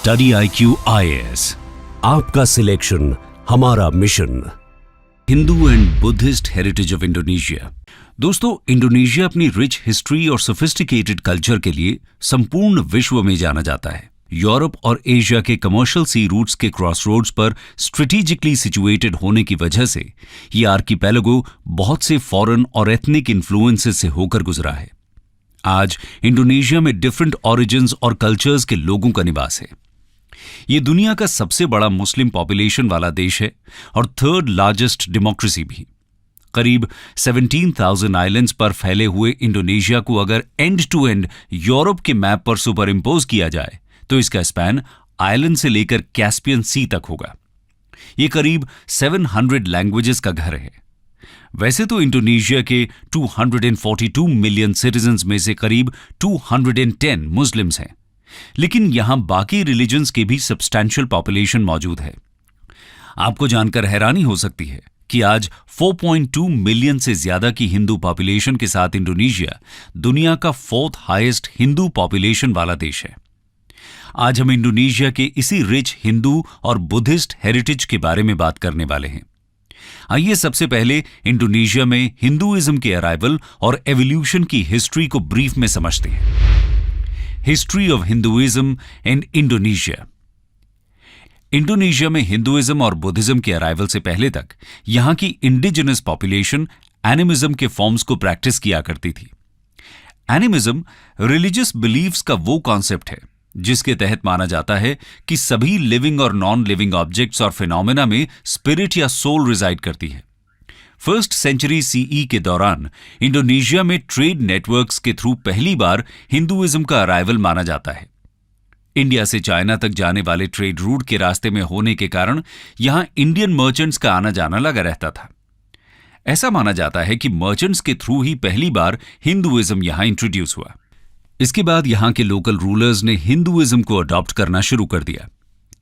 Study IQ IAS, आपका selection हमारा mission. Hindu and Buddhist heritage of Indonesia. दोस्तों, Indonesia अपनी रिच हिस्ट्री और सोफिस्टिकेटेड कल्चर के लिए संपूर्ण विश्व में जाना जाता है। यूरोप और एशिया के कमर्शियल सी रूट्स के क्रॉसरोड्स पर स्ट्रेटेजिकली सिचुएटेड होने की वजह से ये आर्किपेलागो बहुत से फॉरेन और एथनिक इन्फ्लुएंसेस से होकर गुजरा है। आज इंडोनेशिया में डिफरेंट ओरिजिन्स और कल्चर्स के लोगों का निवास है। ये दुनिया का सबसे बड़ा मुस्लिम पॉपुलेशन वाला देश है और थर्ड लार्जेस्ट डेमोक्रेसी भी। करीब 17,000 आइलैंड्स पर फैले हुए इंडोनेशिया को अगर एंड टू एंड यूरोप के मैप पर सुपर इम्पोज किया जाए तो इसका स्पैन आइलैंड से लेकर कैस्पियन सी तक होगा। ये करीब 700 लैंग्वेजेस का घर है। वैसे तो इंडोनेशिया के 242 मिलियन सिटीजन्स में से करीब 210 मुस्लिम्स हैं, लेकिन यहां बाकी रिलीजन्स की भी सब्सटैंशियल पॉपुलेशन मौजूद है। आपको जानकर हैरानी हो सकती है कि आज 4.2 मिलियन से ज्यादा की हिंदू पॉपुलेशन के साथ इंडोनेशिया दुनिया का 4th हाईएस्ट हिंदू पॉपुलेशन वाला देश है। आज हम इंडोनेशिया के इसी रिच हिंदू और बुद्धिस्ट हेरिटेज के बारे में बात करने वाले हैं। आइए सबसे पहले इंडोनेशिया में हिंदुइज्म के अराइवल और एवोल्यूशन की हिस्ट्री को ब्रीफ में समझते हैं। History of Hinduism and Indonesia. Indonesia में हिंदुइज्म और बुद्धिज्म के अराइवल से पहले तक यहां की इंडिजिनस पॉपुलेशन एनिमिज्म के फॉर्म्स को प्रैक्टिस किया करती थी। एनिमिज्म रिलीजियस बिलीफ्स का वो कॉन्सेप्ट है जिसके तहत माना जाता है कि सभी लिविंग और नॉन लिविंग ऑब्जेक्ट्स और फिनोमेना में स्पिरिट या सोल रिजाइड करती है। 1st सेंचुरी CE के दौरान इंडोनेशिया में ट्रेड नेटवर्क्स के थ्रू पहली बार हिंदुइज्म का अराइवल माना जाता है। इंडिया से चाइना तक जाने वाले ट्रेड रूट के रास्ते में होने के कारण यहां इंडियन मर्चेंट्स का आना जाना लगा रहता था। ऐसा माना जाता है कि मर्चेंट्स के थ्रू ही पहली बार हिंदुइज्म यहां इंट्रोड्यूस हुआ। इसके बाद यहां के लोकल रूलर्स ने हिंदुइज्म को अडॉप्ट करना शुरू कर दिया,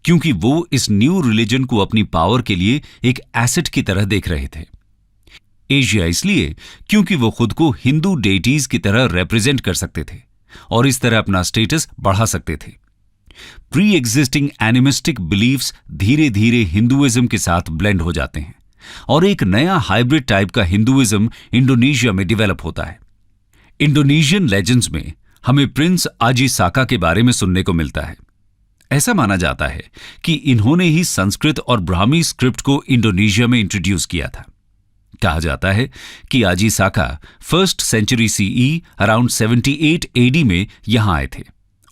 क्योंकि वो इस न्यू रिलीजन को अपनी पावर के लिए एक एसेट की तरह देख रहे थे। एशिया इसलिए क्योंकि वो खुद को हिंदू डेटीज की तरह रिप्रेजेंट कर सकते थे और इस तरह अपना स्टेटस बढ़ा सकते थे। प्री एग्जिस्टिंग एनिमिस्टिक बिलीफ्स धीरे धीरे हिंदुइज्म के साथ ब्लेंड हो जाते हैं और एक नया हाइब्रिड टाइप का हिंदुइज्म इंडोनेशिया में डेवलप होता है। इंडोनेशियन लेजेंड्स में हमें प्रिंस आजी साका के बारे में सुनने को मिलता है। ऐसा माना जाता है कि इन्होंने ही संस्कृत और ब्राह्मी स्क्रिप्ट को इंडोनेशिया में इंट्रोड्यूस किया था। कहा जाता है कि Aji Saka 1st century CE around 78 AD में यहां आए थे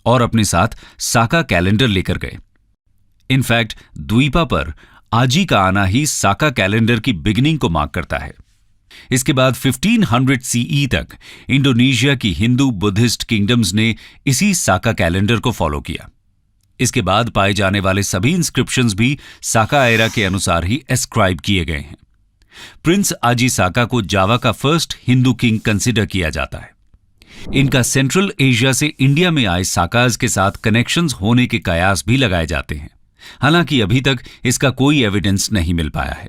और अपने साथ साका कैलेंडर लेकर गए। इनफैक्ट द्वीपा पर आजी का आना ही साका कैलेंडर की बिगिनिंग को मार्क करता है। इसके बाद 1500 CE तक इंडोनेशिया की हिंदू बुद्धिस्ट किंगडम्स ने इसी साका कैलेंडर को फॉलो किया। इसके बाद पाए जाने वाले सभी इंस्क्रिप्शंस भी साका एरा के अनुसार ही एस्क्राइब किए गए हैं। प्रिंस आजी साका को जावा का फर्स्ट हिंदू किंग कंसिडर किया जाता है। इनका सेंट्रल एशिया से इंडिया में आए साकाज के साथ कनेक्शंस होने के कयास भी लगाए जाते हैं, हालांकि अभी तक इसका कोई एविडेंस नहीं मिल पाया है।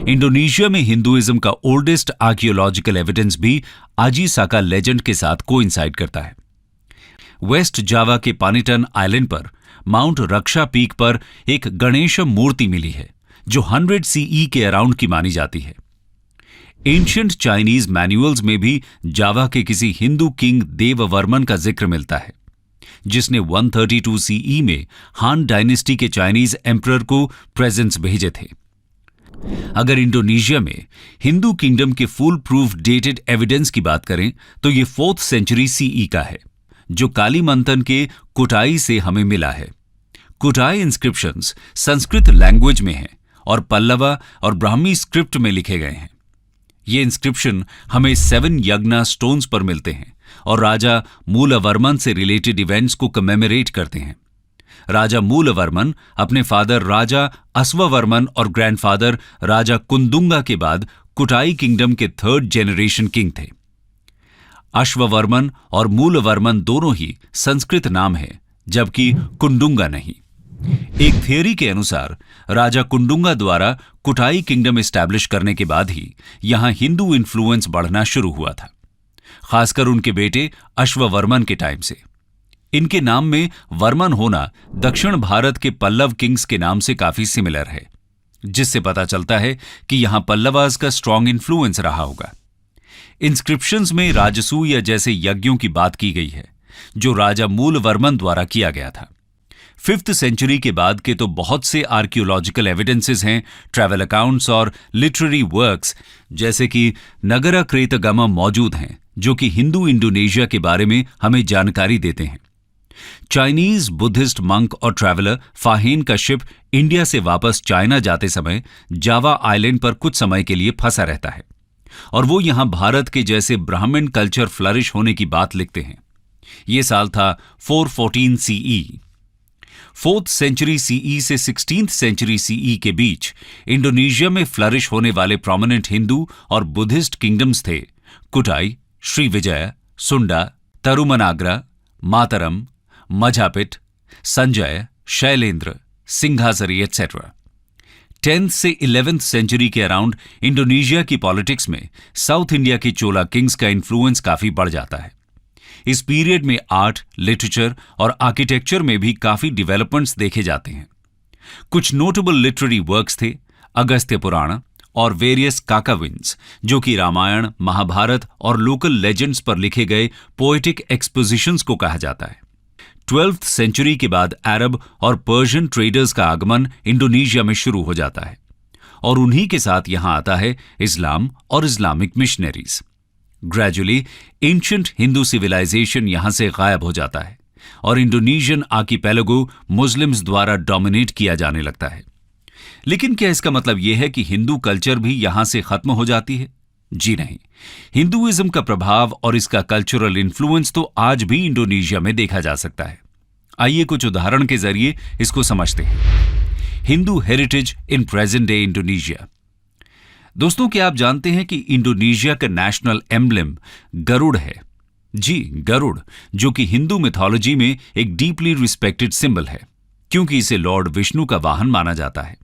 इंडोनेशिया में हिंदुइज्म का ओल्डेस्ट आर्कियोलॉजिकल एविडेंस भी आजी साका लेजेंड के साथ कोइंसाइड करता है। वेस्ट जावा के पानिटन आइलैंड पर माउंट रक्षा पीक पर एक गणेश मूर्ति मिली है जो 100 CE के अराउंड की मानी जाती है। एंशिएंट चाइनीज मैनुअल्स में भी जावा के किसी हिंदू किंग देववर्मन का जिक्र मिलता है, जिसने 132 CE में हान डायनेस्टी के चाइनीज एम्परर को प्रेजेंट्स भेजे थे। अगर इंडोनेशिया में हिंदू किंगडम के फुल प्रूफ डेटेड एविडेंस की बात करें तो ये 4th सेंचुरी CE का है, जो कालीमंतन के कुटाई से हमें मिला है। कुटाई इंस्क्रिप्शंस संस्कृत लैंग्वेज में हैं और पल्लवा और ब्राह्मी स्क्रिप्ट में लिखे गए हैं। ये इंस्क्रिप्शन हमें 7 यज्ञा स्टोन्स पर मिलते हैं और राजा मूलवर्मन से रिलेटेड इवेंट्स को कमेमोरेट करते हैं। राजा मूलवर्मन अपने फादर राजा अश्ववर्मन और ग्रैंडफादर राजा कुंदुंगा के बाद कुटाई किंगडम के 3rd जनरेशन किंग थे। अश्ववर्मन और मूलवर्मन दोनों ही संस्कृत नाम है, जबकि कुंडुंगा नहीं। एक थियरी के अनुसार राजा कुंडुंगा द्वारा कुटाई किंगडम एस्टैब्लिश करने के बाद ही यहां हिंदू इन्फ्लुएंस बढ़ना शुरू हुआ था, खासकर उनके बेटे अश्ववर्मन के टाइम से। इनके नाम में वर्मन होना दक्षिण भारत के पल्लव किंग्स के नाम से काफी सिमिलर है, जिससे पता चलता है कि यहां पल्लवास का स्ट्रॉन्ग इन्फ्लुएंस रहा होगा। इंस्क्रिप्शंस में राजसूय जैसे यज्ञों की बात की गई है, जो राजा मूलवर्मन द्वारा किया गया था। 5th सेंचुरी के बाद के तो बहुत से आर्कियोलॉजिकल एविडेंसेस हैं, ट्रैवल अकाउंट्स और लिटरेरी वर्क्स जैसे कि नगरकृतगमन मौजूद हैं, जो कि हिंदू इंडोनेशिया के बारे में हमें जानकारी देते हैं। चाइनीज बुद्धिस्ट मंक और ट्रैवलर फाहेन का शिप इंडिया से वापस चाइना जाते समय जावा आइलैंड पर कुछ समय के लिए फंसा रहता है और वो यहां भारत के जैसे ब्राह्मण कल्चर फ्लरिश होने की बात लिखते हैं। यह साल था 414 सीई। 4th सेंचुरी सीई से 16th सेंचुरी सीई के बीच इंडोनेशिया में फ्लरिश होने वाले प्रोमिनेंट हिंदू और बुद्धिस्ट किंगडम्स थे कुटाई, श्रीविजय, सुंडा, तरुमनाग्रा, मातरम, मझापिट, संजय, शैलेंद्र, सिंघासरी एटसेट्रा। 10th से 11th सेंचुरी के अराउंड इंडोनेशिया की पॉलिटिक्स में साउथ इंडिया के चोला किंग्स का इन्फ्लुएंस काफी बढ़ जाता है। इस पीरियड में आर्ट, लिटरेचर और आर्किटेक्चर में भी काफी डेवलपमेंट्स देखे जाते हैं। कुछ नोटेबल लिटरेरी वर्क्स थे अगस्त्य पुराण और वेरियस काकाविन्स, जो कि रामायण, महाभारत और लोकल लेजेंड्स पर लिखे गए पोएटिक एक्सपोजिशंस को कहा जाता है। 12th सेंचुरी के बाद अरब और पर्शियन ट्रेडर्स का आगमन इंडोनेशिया में शुरू हो जाता है और उन्हीं के साथ यहां आता है इस्लाम और Islamic missionaries. Gradually ancient Hindu civilisation यहां से गायब हो जाता है और इंडोनेशियन आर्किपेलागो मुस्लिम्स द्वारा डोमिनेट किया जाने लगता है। लेकिन क्या इसका मतलब यह है कि हिंदू कल्चर भी यहां से खत्म हो जाती है? जी नहीं, हिंदुइज्म का प्रभाव और इसका कल्चरल इन्फ्लुएंस तो आज भी इंडोनेशिया में देखा जा सकता है। आइए कुछ उदाहरण के जरिए इसको समझते हैं। Hindu heritage in present day Indonesia. दोस्तों, क्या आप जानते हैं कि इंडोनेशिया का नेशनल एम्ब्लेम गरुड़ है? जी, गरुड़, जो कि हिंदू मिथोलॉजी में एक डीपली रिस्पेक्टेड सिंबल है, क्योंकि इसे लॉर्ड विष्णु का वाहन माना जाता है।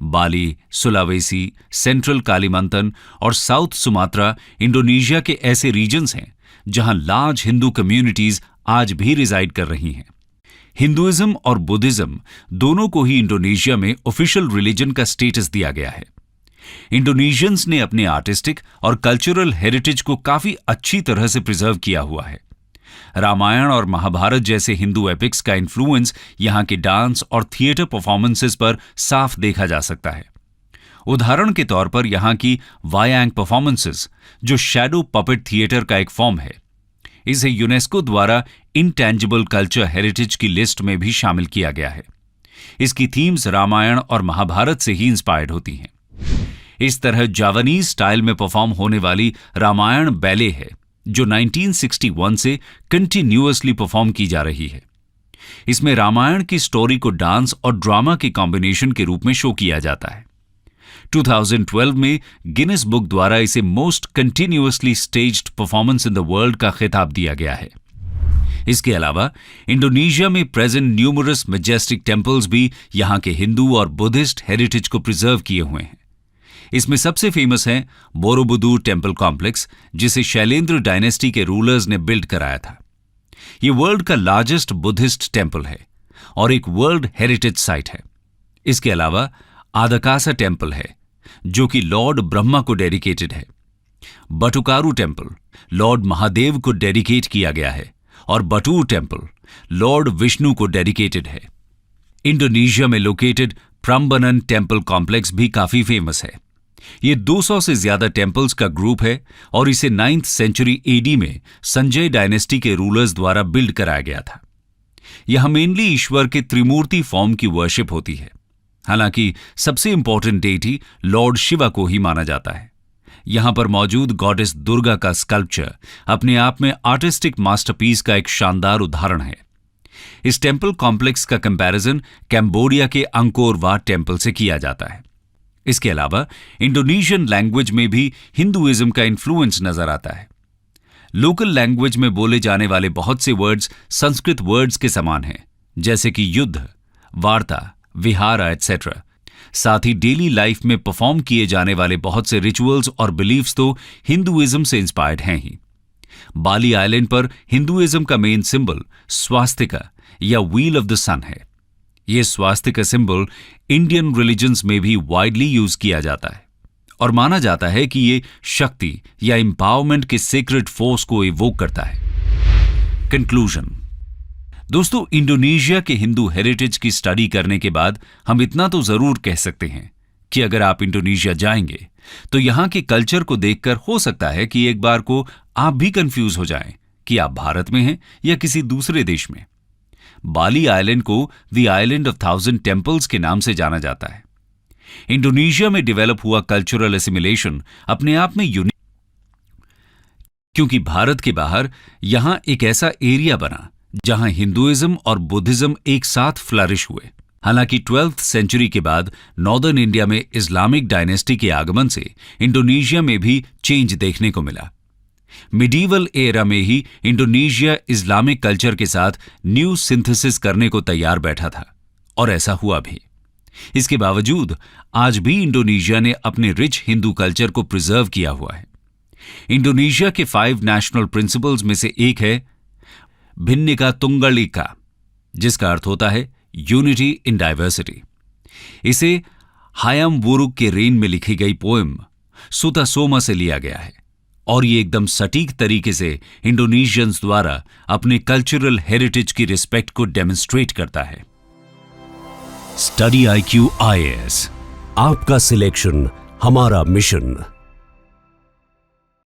बाली, सुलावेसी, सेंट्रल कालीमंतन और साउथ सुमात्रा इंडोनेशिया के ऐसे रीजन्स हैं जहां लार्ज हिंदू कम्युनिटीज आज भी रिजाइड कर रही हैं। हिंदुइज्म और बुद्धिज्म दोनों को ही इंडोनेशिया में ऑफिशियल रिलीजन का स्टेटस दिया गया है। इंडोनेशियंस ने अपने आर्टिस्टिक और कल्चरल हेरिटेज को काफी अच्छी तरह से प्रिजर्व किया हुआ है। रामायण और महाभारत जैसे हिंदू एपिक्स का इन्फ्लुएंस यहां के डांस और थिएटर परफॉर्मेंसेस पर साफ देखा जा सकता है। उदाहरण के तौर पर यहां की वायांग परफॉर्मेंसेस, जो शैडो पपेट थिएटर का एक फॉर्म है, इसे यूनेस्को द्वारा इंटेंजिबल कल्चर हेरिटेज की लिस्ट में भी शामिल किया गया है। इसकी थीम्स रामायण और महाभारत से ही इंस्पायर्ड होती हैं। इस तरह जावानीज स्टाइल में परफॉर्म होने वाली रामायण बैले है, जो 1961 से कंटिन्यूअसली परफॉर्म की जा रही है। इसमें रामायण की स्टोरी को डांस और ड्रामा के कॉम्बिनेशन के रूप में शो किया जाता है। 2012 में गिनेस बुक द्वारा इसे most continuously staged performance in the world का खिताब दिया गया है। इसके अलावा इंडोनेशिया में प्रेजेंट न्यूमरस मैजेस्टिक टेम्पल्स भी यहां के हिंदू और बुद्धिस्ट हेरिटेज को प्रिजर्व किए हुए हैं। इसमें सबसे फेमस है बोरोबुदुर टेम्पल कॉम्प्लेक्स, जिसे शैलेंद्र डायनेस्टी के रूलर्स ने बिल्ड कराया था। यह वर्ल्ड का लार्जेस्ट बुद्धिस्ट टेम्पल है और एक वर्ल्ड हेरिटेज साइट है। इसके अलावा आदकासा टेम्पल है, जो कि लॉर्ड ब्रह्मा को डेडिकेटेड है। बटुकारु टेम्पल लॉर्ड महादेव को डेडिकेट किया गया है और बटूर टेम्पल लॉर्ड विष्णु को डेडिकेटेड है। इंडोनेशिया में लोकेटेड प्रम्बनन टेम्पल कॉम्प्लेक्स भी काफी फेमस है। ये 200 से ज्यादा टेम्पल्स का ग्रुप है और इसे 9th सेंचुरी एडी में संजय डायनेस्टी के रूलर्स द्वारा बिल्ड कराया गया था। यहां मेनली ईश्वर के त्रिमूर्ति फॉर्म की वर्शिप होती है। हालांकि सबसे इंपॉर्टेंट डेटी लॉर्ड शिवा को ही माना जाता है। यहां पर मौजूद गॉडेस दुर्गा का स्कल्पचर अपने आप में आर्टिस्टिक मास्टरपीस का एक शानदार उदाहरण है। इस टेम्पल कॉम्प्लेक्स का कंपैरिजन कैम्बोडिया के अंकोर वाट टेम्पल से किया जाता है। इसके अलावा इंडोनेशियन लैंग्वेज में भी हिंदुइज्म का इन्फ्लुएंस नजर आता है। लोकल लैंग्वेज में बोले जाने वाले बहुत से वर्ड्स संस्कृत वर्ड्स के समान हैं, जैसे कि युद्ध, वार्ता, विहारा एटसेट्रा। साथ ही डेली लाइफ में परफॉर्म किए जाने वाले बहुत से रिचुअल्स और बिलीफ्स तो हिंदुइज्म से इंस्पायर्ड हैं ही। बाली आइलैंड पर हिंदुइज्म का मेन सिंबल स्वास्तिका या व्हील ऑफ द सन है। यह स्वास्तिका सिंबल इंडियन रिलीजन्स में भी वाइडली यूज किया जाता है और माना जाता है कि यह शक्ति या एम्पावरमेंट के सीक्रेट फोर्स को इवोक करता है। कंक्लूजन। दोस्तों, इंडोनेशिया के हिंदू हेरिटेज की स्टडी करने के बाद हम इतना तो जरूर कह सकते हैं कि अगर आप इंडोनेशिया जाएंगे तो यहां के कल्चर को देखकर हो सकता है कि एक बार को आप भी कंफ्यूज हो जाएं कि आप भारत में हैं या किसी दूसरे देश में। बाली आइलैंड को द आइलैंड ऑफ 1000 टेम्पल्स के नाम से जाना जाता है। इंडोनेशिया में डेवलप हुआ कल्चरल एसिमिलेशन अपने आप में यूनिक, क्योंकि भारत के बाहर यहां एक ऐसा एरिया बना जहां हिंदुइज्म और बुद्धिज्म एक साथ फ्लरिश हुए। हालांकि 12th सेंचुरी के बाद नॉर्दर्न इंडिया में इस्लामिक डायनेस्टी के आगमन से इंडोनेशिया में भी चेंज देखने को मिला। मिडीवल एरा में ही इंडोनेशिया इस्लामिक कल्चर के साथ न्यू सिंथेसिस करने को तैयार बैठा था और ऐसा हुआ भी। इसके बावजूद आज भी इंडोनेशिया ने अपने रिच हिंदू कल्चर को प्रिजर्व किया हुआ है। इंडोनेशिया के 5 नेशनल प्रिंसिपल्स में से एक है भिन्निका तुंगल इका, जिसका अर्थ होता है यूनिटी इन डाइवर्सिटी। इसे हायम वुरुक के रेन में लिखी गई पोएम सुता सोमा से लिया गया है और ये एकदम सटीक तरीके से इंडोनेशियंस द्वारा अपने कल्चरल हेरिटेज की रिस्पेक्ट को डेमोन्स्ट्रेट करता है। स्टडी IQ IAS, आपका सिलेक्शन हमारा मिशन।